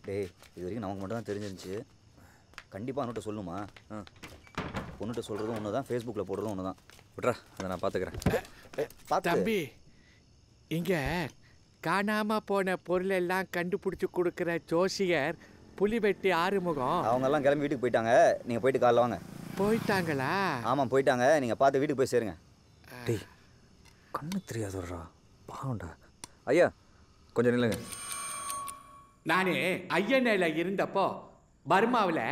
டேய் இது வரைக்கும் நமக்கு மட்டும் தான் தெரிஞ்சிருந்துச்சு. கண்டிப்பாக அனுட்ட சொல்லுமா? பொண்ணுகிட்ட சொல்கிறதும் ஒன்று தான், ஃபேஸ்புக்கில் போடுறதும் ஒன்று தான். விட்றா, அதை நான் பார்த்துக்கிறேன். தம்பி, இங்கே காணாமல் போன பொருளெல்லாம் கண்டுபிடிச்சி கொடுக்குற ஜோசியர் புலிவெட்டி ஆறுமுகம் அவங்கெல்லாம் கிளம்பி வீட்டுக்கு போயிட்டாங்க. நீங்கள் போயிட்டு காலைல வாங்க. போயிட்டாங்களா? ஆமாம் போயிட்டாங்க. நீங்கள் பார்த்து வீட்டுக்கு போய் சேருங்க. டேய் கண்ணு தெரியாதுடா, பாவண்டா. ஐயா கொஞ்சம் நில்லுங்க. நான் ஐஎன்ஏல இருந்தப்போ பர்மாவில்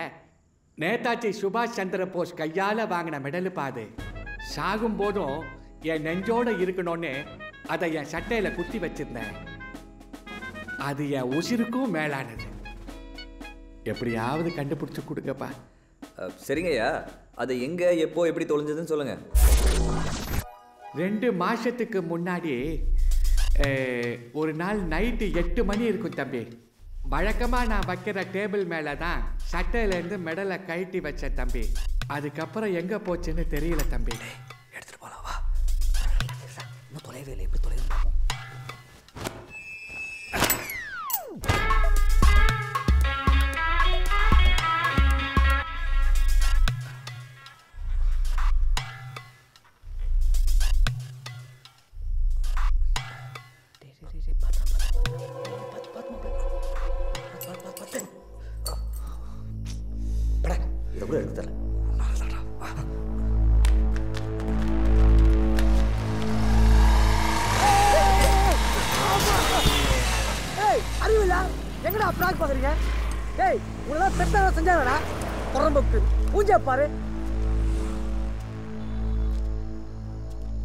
நேதாஜி சுபாஷ் சந்திர போஸ் கையால் வாங்கின மெடலு பாது. சாகும் போதும் என் நெஞ்சோடு இருக்கணும்னு அதை என் சட்டையில் குத்தி வச்சிருந்தேன். அது என் உசிருக்கும் மேலானது. எப்படியாவது கண்டுபிடிச்சி கொடுங்கப்பா. சரிங்கய்யா, அது எங்கே எப்போ எப்படி தொலைஞ்சதுன்னு சொல்லுங்கள். 2 மாதத்துக்கு முன்னாடி ஒரு நாள் நைட்டு 8 மணி இருக்கும் தம்பி. வழக்கமாக நான் வைக்கிற டேபிள் மேலே தான் சட்டையிலேருந்து மெடலை கழட்டி வச்சேன் தம்பி. அதுக்கப்புறம் எங்கே போச்சுன்னு தெரியல தம்பி. எடுத்துகிட்டு போகலாம் வா. இன்னும் தொலைவே இல்லை, எப்படி தொலைவு பார்ப்போம். இதை கூட எடுத்து தரேன். அறிவில்ல எங்கடா பிளாக் பாக்குறீங்க? ஏய் உங்களெல்லாம் பெத்தவ செஞ்சாங்கடா. புறம்புக்கு பூஜை பாரு.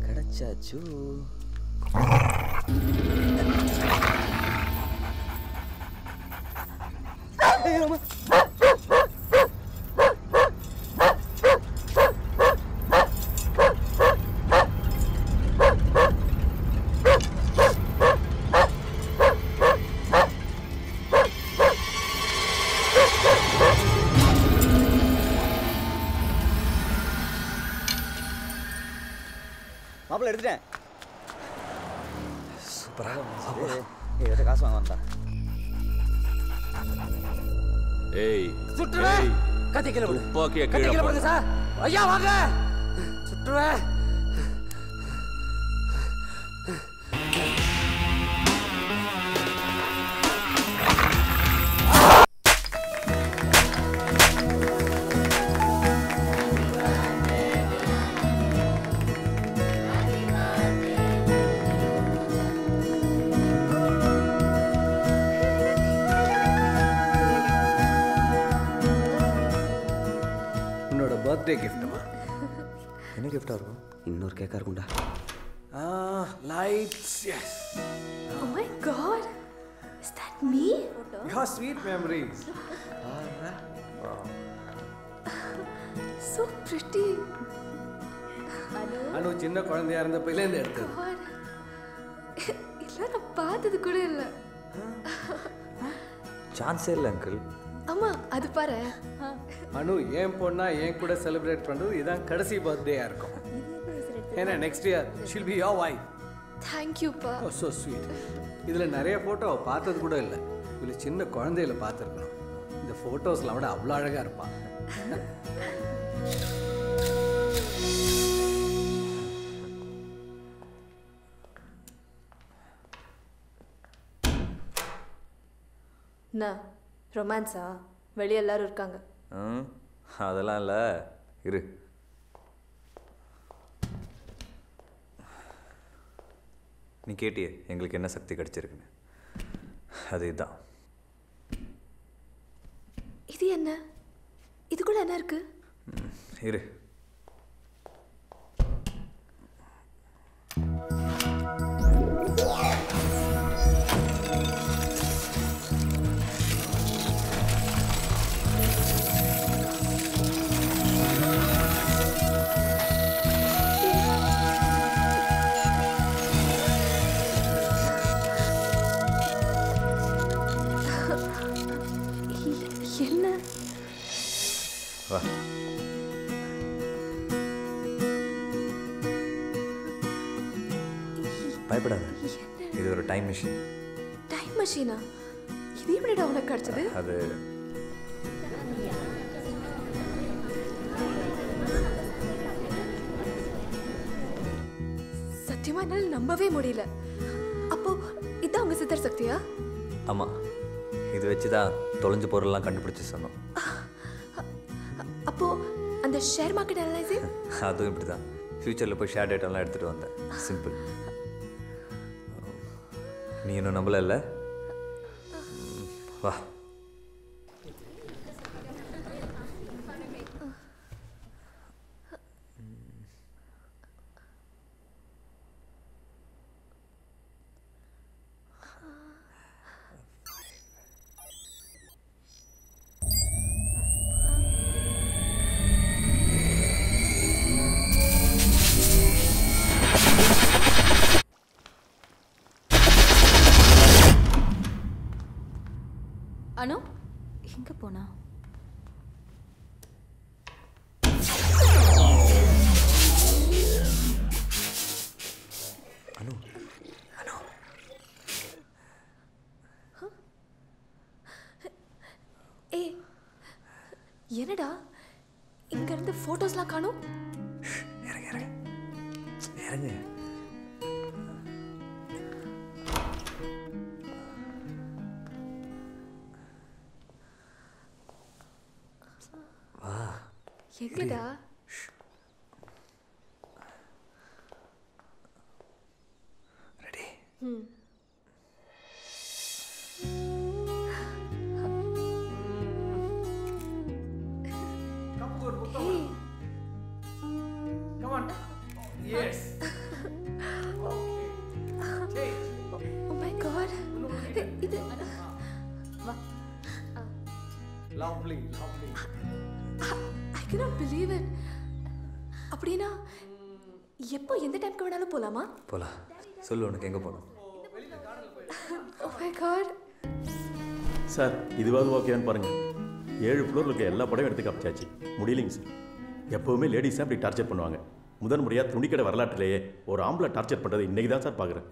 கிடைச்சாச்சு. மாப்பிள்ள எடுத்துட்டேன். சூப்பராக என்கிட்ட காசு வாங்க வந்தா. ஏய் சுற்றுவேன். கத்தி கீழே விடு. துப்பாக்கியை கத்தி கீழே கீழே போடு. விடுங்க சார். ஐயா வாங்க. சுற்றுவேன். பர்த்டே கிஃப்ட்டுமா? என்ன கிஃப்டாக இருக்கும்? இன்னொரு கேக்காக இருக்கும்டா. Lights. Yes. Oh my god. Is that me? Your sweet memories. So pretty. அனு சின்ன குழந்தையா இருந்தப்ப இருந்து எடுத்தது. God. இல்ல நான் பார்த்தது கூட இல்ல. சான்ஸே இல்லை அங்கிள். அம்மா அது பாரு. அனு ஏன் பொண்ணா என் கூட செலிப்ரேட் பண்றது இதான் கடைசி பர்த்டேயா இருக்கும். ஏன்னா next year she'll be your wife. Thank you pa. Oh so sweet. இதுல நிறைய போட்டோ பார்த்தது கூட இல்லை. இதுல சின்ன குழந்தையில பார்த்துருக்கணும். இந்த போட்டோஸ்லாம் விட அவ்வளோ அழகா இருப்பான். என்ன ரொமான்ஸா? வெளியே எல்லாரும் இருக்காங்க. அதெல்லாம் இல்லை, இரு. நீ கேட்டியே எங்களுக்கு என்ன சக்தி கிடைச்சிருக்குன்னு, அது இதுதான். இது என்ன? இதுக்குள்ள என்ன இருக்கு? இரு. என்ன? வா. பயப்படாத, இது ஒரு டைம் மிஷின். டைம் மெஷினா? இது எப்படிடா உனக்கு கிடைச்சது? அது சத்தியமா என்னால நம்பவே முடியல. அப்போ இதான் உங்க சித்தர் சக்தியா? ஆமாம், இது வச்சு தான் தொலைஞ்ச பொருள்லாம் கண்டுபிடிச்சி சொன்னோம். அப்போ அந்த ஷேர் மார்க்கெட் அனலைசிங் அதுவும் இப்படி தான். ஃப்யூச்சரில் போய் ஷேர் டேட்டாலாம் எடுத்துகிட்டு வந்தேன். சிம்பிள். நீ இன்னும் நம்பல இல்லை? வா. அனு எங்க போனா? அனு அனு ஏய், என்னடா இங்க இருந்து போட்டோஸ்லாம் காணோம்? இறங்க இறங்க இறங்க. எங்கடா? Ready? Come on. Yes. Oh my god. இது Lovely, lovely. I cannot believe it. அப்படினா எப்போ எந்த டைம்க்கு வேணாலும் போலாமா? போகலாம். சொல்லு, உனக்கு எங்கே போகணும்? Oh my god. சார் இதுவாது ஓகேன்னு பாருங்கள். 7 ஃப்ளோரில் இருக்க எல்லா படம் எடுத்து காமிச்சாச்சு. முடியலைங்க சார். எப்போவுமே லேடிஸாக அப்படி டார்ச்சர் பண்ணுவாங்க. முதன் முறையாக துணிக்கடை வரலாற்றிலேயே ஒரு ஆம்பளை டார்ச்சர் பண்ணுறது இன்றைக்கி தான் சார் பார்க்குறேன்.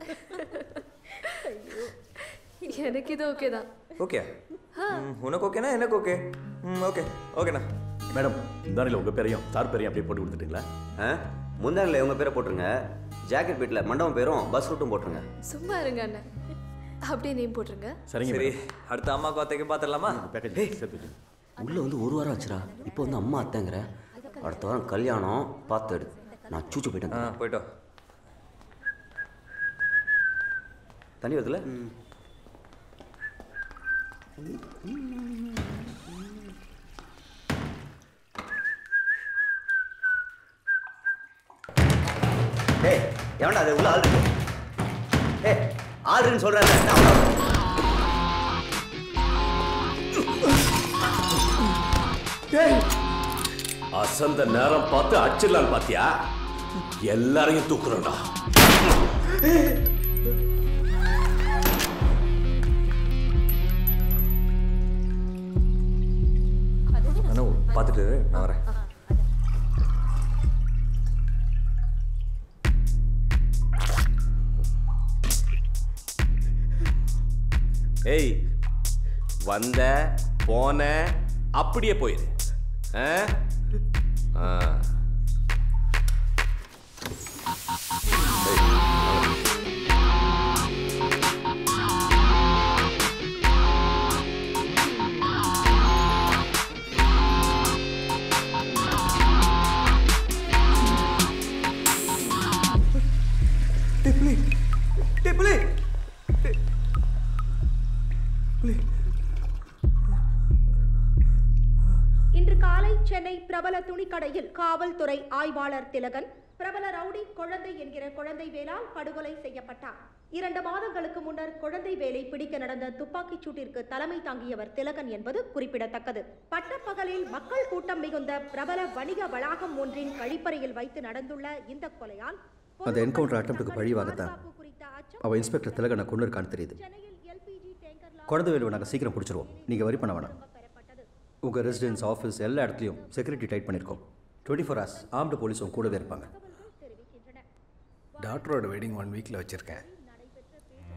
எனக்கு இது ஓகே தான். ஓகே, உனக்கு ஓகேனா எனக்கு ஓகே. ஓகே ஓகேண்ணா. மேடம், முந்தானியில் உங்கள் பேரையும் சார் பேரையும் அப்படியே போட்டு கொடுத்துட்டீங்களா? முந்தானில் உங்கள் பேரை போட்டுருங்க. ஜாக்கெட் பீட்டில் மண்டபம் பேரும் பஸ் ரூட்டும் போட்டுருங்க. சும்மா இருங்க அண்ணன், அப்படியே நேம் போட்டுருங்க. சரிங்க. சரி, அடுத்த அம்மா கோத்தைக்கு பார்த்துடலாமா? பேக்கேஜ் சேர்த்து உள்ளே வந்து 1 வாரம் ஆச்சுரா. இப்போ வந்து அம்மா அத்தைங்கிற. அடுத்த வாரம் கல்யாணம் பார்த்து எடு. நான் சூச்சு போயிட்டேன். போயிட்டோம். தண்ணி வருதுல? ஏய், எவன்டா அது உள்ள ஆள் இருக்கு? ஏய், ஆள் இருக்குன்னு சொல்றேன். அசந்த நேரம் பார்த்து அச்சிடலான்னு பாத்தியா? எல்லாரையும் தூக்குறோம்டா. அனு, பார்த்துட்டு நான் வரேன். ஏய், வந்த போன அப்படியே போயிரு. இன்று காலை சென்னை பிரபல துணிக்கடையில் காவல்துறை ஆய்வாளர் திலகன் பிரபல ரவுடி குழந்தை என்கிற குழந்தை வேலால் படுகொலை செய்யப்பட்டார். 2 மாதங்களுக்கு முன்னர் குழந்தை வேலை பிடிக்க நடந்த துப்பாக்கிச் சூட்டிற்கு தலைமை தாங்கியவர் திலகன் என்பது குறிப்பிடத்தக்கது. பட்டப்பகலில் மக்கள் கூட்டம் மிகுந்த பிரபல வணிக வளாகம் ஒன்றின் கழிப்பறையில் வைத்து நடந்துள்ள இந்த கொலையால் அந்த என்கவுண்டர் அட்டம்ப்டுக்கு பழி வாங்கத்தான் அவள் இன்ஸ்பெக்டர் திலகனை கொண்டு இருக்கான்னு தெரியுது. குழந்தை வேலுவை நாங்கள் சீக்கிரம் பிடிச்சிருவோம். நீங்கள் வரி பண்ண வேணாம். உங்கள் ரெசிடென்ஸ், ஆஃபீஸ் எல்லா இடத்துலையும் செக்யூரிட்டி டைட் பண்ணியிருக்கோம். 24 hours ஆர்ம்டு போலீஸும் கூடவே இருப்பாங்க. டாக்டரோட வெட்டிங் 1 வீக்கில் வச்சுருக்கேன்.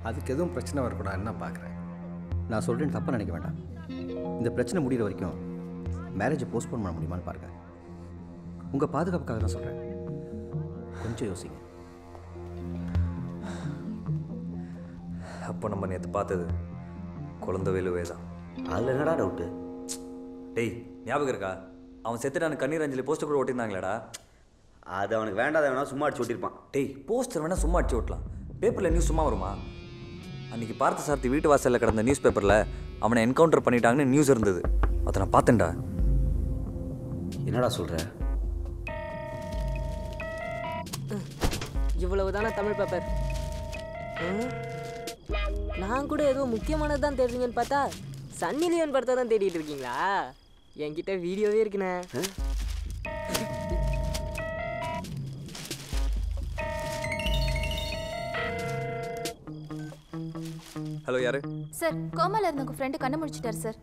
அதுக்கு எதுவும் பிரச்சனை வரக்கூடாதுன்னு நான் பார்க்குறேன். நான் சொல்கிறேன்னு தப்பாக நினைக்க வேண்டாம். இந்த பிரச்சனை முடிகிற வரைக்கும் மேரேஜை போஸ்ட்போன் பண்ண முடியுமான்னு பாருங்கள். உங்கள் பாதுகாப்புக்காக தான் சொல்கிறேன். கொஞ்சம் யோசிங்க. அப்போ நம்ம நேற்று பார்த்தது குழந்தை வேலுவே தான். அதில் என்னடா டவுட்டு? டேய் ஞாபகம் இருக்கா? அவன் செத்துட்டான கண்ணீர் அஞ்சலி போஸ்டர் கூட ஓட்டியிருந்தாங்களேடா. அது அவனுக்கு வேண்டாத வேணா சும்மா அடிச்சு ஓட்டியிருப்பான். டேய் போஸ்டர் வேணால் சும்மா அடிச்சு ஓட்டலாம், பேப்பரில் நியூஸ் சும்மா வருமா? அன்றைக்கி பார்த்த சார்த்தி வீட்டு வாசலில் கிடந்த நியூஸ் பேப்பரில் அவனை என்கவுண்டர் பண்ணிட்டாங்கன்னு நியூஸ் இருந்தது. அதை நான் பார்த்தேன்டா. என்னடா சொல்கிற? இவ்வளவுதானே தமிழ் பேப்பர்? நான் கூட ஏதோ முக்கியமானது தான் தேடுறீங்கன்னு பார்த்தா சன்னி லியோன் படத்தை தான் தேடிட்டு இருக்கீங்களா? என்கிட்ட வீடியோவே இருக்குண்ணே. ஹலோ யாரு? சார் கோமால இருந்த உங்க ஃப்ரெண்டு கண்ணு முடிச்சிட்டாரு சார்.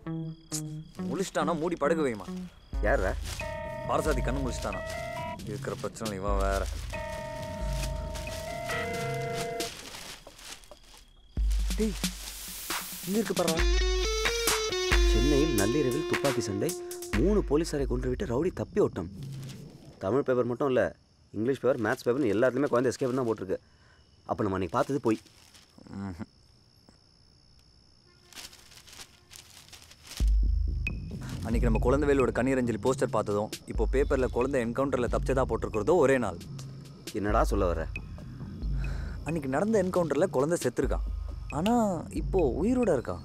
முழிச்சிட்டானா மூடி படுக்க வைமா. யாரா? பாரசாதி கண்ணு முடிச்சிட்டானா. இருக்கிற பிரச்சனை இவன் வேற. டேய் இங்கே இருக்கு பாரு. சென்னையில் நள்ளிரவில் துப்பாக்கி சண்டை, 3 போலீஸாரை கொன்றுவிட்டு ரவுடி தப்பி ஓட்டம். தமிழ் பேப்பர் மட்டும் இல்லை, இங்கிலீஷ் பேப்பர், மேத்ஸ் பேப்பர்னு எல்லாத்துலேயுமே குழந்தை எஸ்கேப் தான் போட்டிருக்கு. அப்போ நம்ம அன்றைக்கி பார்த்தது போய். அன்றைக்கி நம்ம குழந்தை வேலோட கண்ணீர் அஞ்சலி போஸ்டர் பார்த்ததும் இப்போ பேப்பரில் குழந்தை என்கவுண்டரில் தப்பிச்சதா போட்டிருக்கிறதோ ஒரே நாள். என்னடா சொல்ல வர? அன்றைக்கி நடந்த என்கவுண்டரில் குழந்தை செத்துருக்கான், ஆனால் இப்போது உயிரோட இருக்கான்.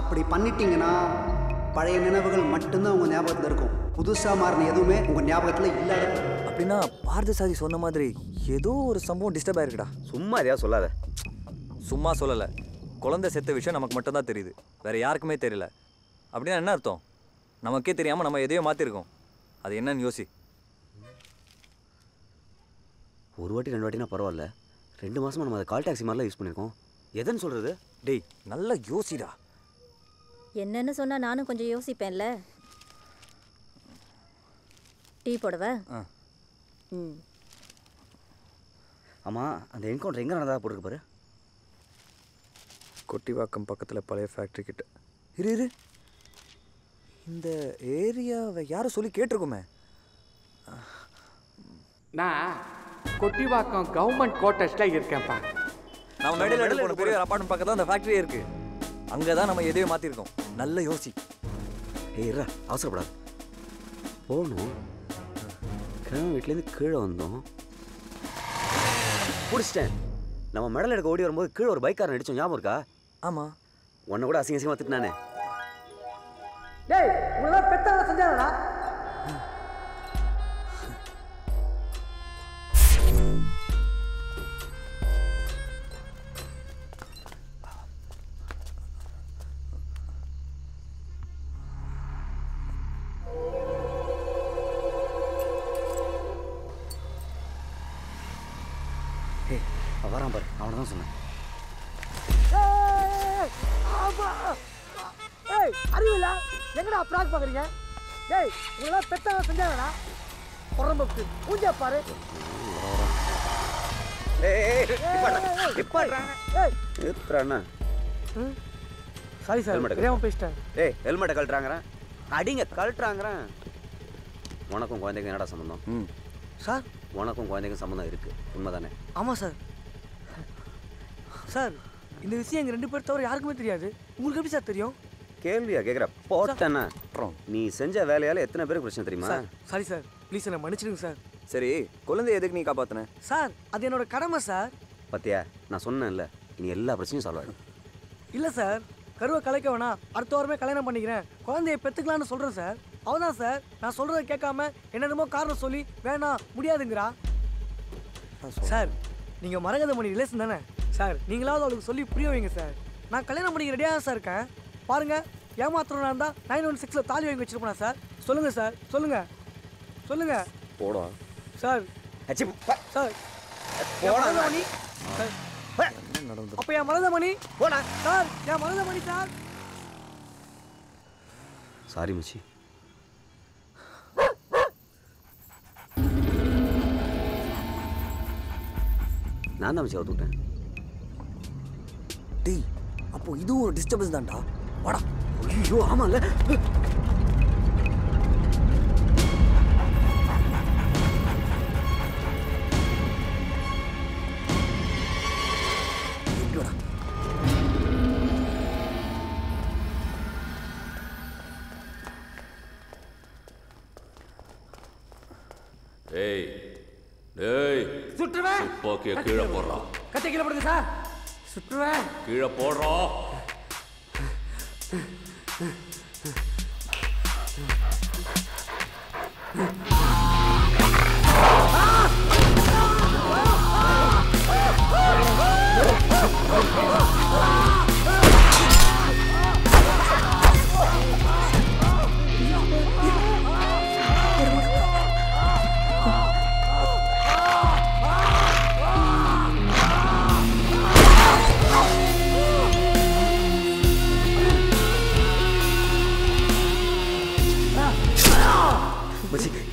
அப்படி பண்ணிட்டீங்கன்னா பழைய நினைவுகள் மட்டும்தான் உங்கள் ஞாபகத்தில் இருக்கும். புதுசாக மாறின எதுவுமே உங்கள் ஞாபகத்தில் இல்லாத. அப்படின்னா பார்த்தசாதி சொன்ன மாதிரி ஏதோ ஒரு சம்பவம் டிஸ்டர்ப் ஆயிருக்குடா. சும்மா எதையா சொல்லாத. சும்மா சொல்லலை, குழந்தை செத்த விஷயம் நமக்கு மட்டும்தான் தெரியுது, வேறு யாருக்குமே தெரியல. அப்படின்னா என்ன அர்த்தம்? நமக்கே தெரியாமல் நம்ம எதையோ மாற்றிருக்கோம். அது என்னன்னு யோசி. ஒரு வாட்டி 2 வாட்டினா பரவாயில்ல, 2 மாதமாக நம்ம அதை கால் டாக்ஸி மாதிரிலாம் யூஸ் பண்ணியிருக்கோம். எதுன்னு சொல்கிறது? டேய் நல்லா யோசிடா. என்னன்னு சொன்னால் நானும் கொஞ்சம் யோசிப்பேன்ல. டீ போடுவ? ஆமாம், அந்த என்கவுண்டர் எங்கே நடந்ததா போட்டிருக்கு பாரு. கொட்டிவாக்கம் பக்கத்தில் பழைய ஃபேக்ட்ரி கிட்ட. இரு இந்த ஏரியாவை யாரும் சொல்லி கேட்டிருக்கோமே. நான் கொட்டிவாக்கம் கவர்மெண்ட் குவார்ட்டர்ஸில் இருக்கேன்ப்பா. நம்ம மேடையில் போன பெரிய அப்பார்ட்மெண்ட் பக்கத்தில் அந்த ஃபேக்ட்ரியே இருக்குது. அங்கே தான் நம்ம எதையோ மாற்றிருக்கோம். நல்ல யோசி. ஏய்ரா, அவசரப்படாது. போகணும். கிழமை வீட்டிலேருந்து கீழே வந்தோம், பிடிச்சிட்டேன். நம்ம மெடல் எடுக்க ஓடி வரும்போது கீழே ஒரு பைக்காரன் அடித்தோம், ஞாபகம் இருக்கா? ஆமாம். உன்னை கூட அசிங்கமாக திட்டினானே. டேய் உங்களெல்லாம் பெத்தவங்க செஞ்சாங்கடா. வரான் பாரு, அவனை தான் சொன்னேன். ஏய் அறிவில்ல, எங்கடா பிராக் பார்க்குறீங்க? டேய் உங்களெல்லாம் பெத்தவங்க செஞ்சாங்கடா. புறம்போக்கு மூஞ்ச பாரு. சாரி சார், தெரியாம பேசிட்டேன். ஏய் ஹெல்மெட்டை கழட்டுறாங்கிறேன், அடிங்க கழட்டுறாங்கிறேன். உனக்கும் குழந்தைக்கும் என்னடா சம்மந்தம்? சார் உனக்கும் குழந்தைக்கும் சம்மந்தம் இருக்குது, உண்மைதானே? ஆமாம் சார். சார் இந்த விஷயம் எங்கள் 2 பேர் தவிர யாருக்குமே தெரியாது. உங்களுக்கு எப்படி சார் தெரியும்? கேள்வியா கேட்குற? போட்டேன்னா நீ செஞ்ச வேலையால் எத்தனை பேருக்கு பிரச்சனை தெரியுமா? சாரி சார், ப்ளீஸ் என்னை மன்னிச்சிடுங்க சார். சரி, குழந்தைய எதுக்கு நீ காப்பாற்றின? சார் அது என்னோட கடமை சார். பார்த்தியா, நான் சொன்னேன்ல, இனி எல்லா பிரச்சனையும் சால்வ் ஆகிடும். இல்லை சார், கருவை கலைக்க வேணாம், அடுத்த வாரமே கல்யாணம் பண்ணிக்கிறேன், குழந்தைய பெற்றுக்கலான்னு சொல்கிறேன் சார். அவதான் சார் நான் சொல்கிறத கேட்காம என்னென்னமோ காரணம் சொல்லி வேணாம் முடியாதுங்கிறா. சார் நீங்கள் மரகதமணி ரிலேஷன் தானே சார்? நீங்களாவது அவளுக்கு சொல்லி புரிய வைங்க சார். நான் கல்யாணம் பண்ணிக்க ரெடியாக தான் சார் இருக்கேன். பாருங்கள், ஏமாத்திரனா இருந்தால் 916 தாலி வாங்கி வச்சுருப்பேன் சார். சொல்லுங்கள் சார், சொல்லுங்கள் சொல்லுங்கள். போடா சார். சார் மரகதமணி அப்போ என் மரகதமணி போடா சார், என் மரகதமணி சார். சாரி மச்சி. நான் தான் மச்சி அவுத்துட்டேன். டேய் அப்போ இதுவும் ஒரு டிஸ்டர்பன்ஸ் தான்டா. வாடா. ஐயோ ஆமாம்ல. ஏய் டேய் சுற்றுவேன். துப்பாக்கியை கீழே போடுறா. கத்தை கீழே போடுங்க சார். சுற்றுவேன். கீழே போடுறா.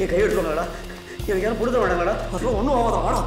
என் கை எடுத்து வாங்கடா. எனக்கு யாரும் கொடுத்த வேணாங்கடா. அதெல்லாம் ஒன்றும் ஆகாதான். வாடா.